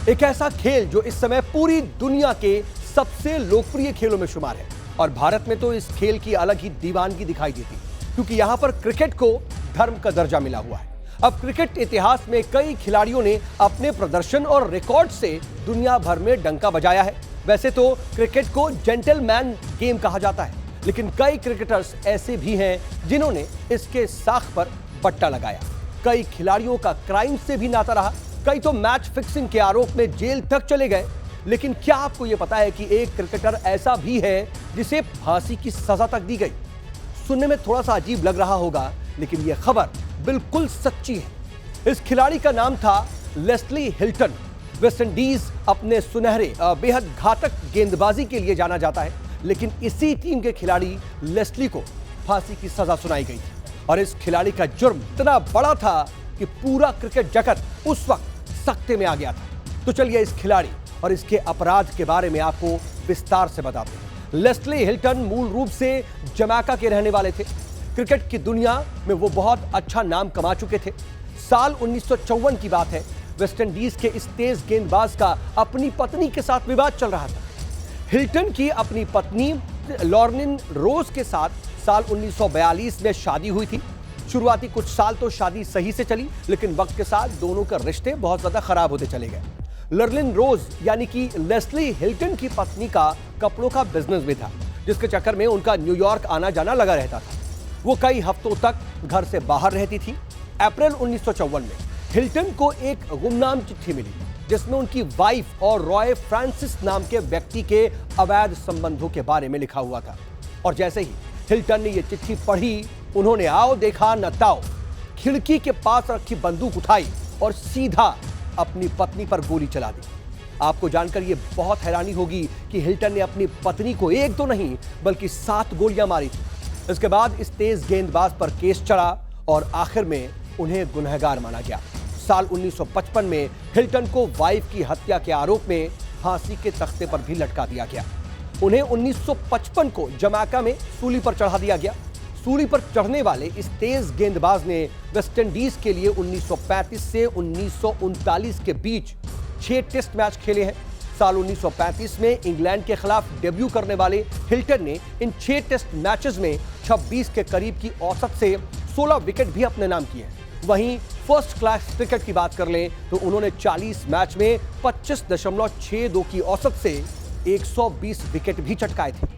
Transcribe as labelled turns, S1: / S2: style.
S1: एक ऐसा खेल जो इस समय पूरी दुनिया के सबसे लोकप्रिय खेलों में शुमार है और भारत में तो इस खेल की अलग ही दीवानगी दिखाई देती है क्योंकि यहां पर क्रिकेट को धर्म का दर्जा मिला हुआ है। अब क्रिकेट इतिहास में कई खिलाड़ियों ने अपने प्रदर्शन और रिकॉर्ड से दुनिया भर में डंका बजाया है। वैसे तो क्रिकेट को जेंटलमैन गेम कहा जाता है, लेकिन कई क्रिकेटर्स ऐसे भी हैं जिन्होंने इसके साख पर बट्टा लगाया। कई खिलाड़ियों का क्राइम से भी नाता रहा, कई तो मैच फिक्सिंग के आरोप में जेल तक चले गए। लेकिन क्या आपको यह पता है कि एक क्रिकेटर ऐसा भी है जिसे फांसी की सजा तक दी गई? सुनने में थोड़ा सा अजीब लग रहा होगा, लेकिन यह खबर बिल्कुल सच्ची है। इस खिलाड़ी का नाम था लेस्ली हिल्टन। वेस्टइंडीज अपने सुनहरे बेहद घातक गेंदबाजी के लिए जाना जाता है, लेकिन इसी टीम के खिलाड़ी लेस्ली को फांसी की सजा सुनाई गई और इस खिलाड़ी का जुर्म इतना बड़ा था कि पूरा क्रिकेट जगत उस वक्त सख्ते में आ गया था। तो चलिए इस खिलाड़ी और इसके अपराध के बारे में आपको विस्तार से बताते हैं। लेस्ली हिल्टन मूल रूप से जमैका के रहने वाले थे। क्रिकेट की दुनिया में वो बहुत अच्छा नाम कमा चुके थे। साल 1954 की बात है। वेस्टइंडीज के इस तेज गेंदबाज का अपनी पत्नी के साथ विवाद चल रहा था। हिल्टन की अपनी पत्नी लॉर्निन रोज के साथ साल 1942 में शादी हुई थी। शुरुआती कुछ साल तो शादी सही से चली, लेकिन वक्त के साथ दोनों के रिश्ते बहुत ज्यादा खराब होते चले गए। लॉर्निन रोज यानी कि लेस्ली हिल्टन की पत्नी का कपड़ों का बिजनेस भी था, जिसके चक्कर में उनका न्यूयॉर्क आना जाना लगा रहता था। वो कई हफ्तों तक घर से बाहर रहती थी। अप्रैल 1954 में हिल्टन को एक गुमनाम चिट्ठी मिली जिसमें उनकी वाइफ और रॉय फ्रांसिस नाम के व्यक्ति के अवैध संबंधों के बारे में लिखा हुआ था। और जैसे ही हिल्टन ने यह चिट्ठी पढ़ी, उन्होंने आओ देखा न ताओ, खिड़की के पास रखी बंदूक उठाई और सीधा अपनी पत्नी पर गोली चला दी। आपको जानकर यह बहुत हैरानी होगी कि हिल्टन ने अपनी पत्नी को एक तो नहीं बल्कि 7 गोलियां मारी थी। इसके बाद इस तेज गेंदबाज पर केस चढ़ा और आखिर में उन्हें गुनहगार माना गया। साल 1955 में हिल्टन को वाइफ की हत्या के आरोप में फांसी के तख्ते पर भी लटका दिया गया। उन्हें 1955 को जमैका में सूली पर चढ़ा दिया गया। सूली पर चढ़ने वाले इस तेज गेंदबाज ने वेस्टइंडीज के लिए 1935 से 1939 के बीच 6 टेस्ट मैच खेले हैं। साल 1935 में इंग्लैंड के खिलाफ डेब्यू करने वाले हिल्टन ने इन 6 टेस्ट मैचेस में 26 के करीब की औसत से 16 विकेट भी अपने नाम किए हैं। वहीं फर्स्ट क्लास क्रिकेट की बात कर लें तो उन्होंने 40 मैच में 25.62 की औसत से 120 विकेट भी चटकाए थे।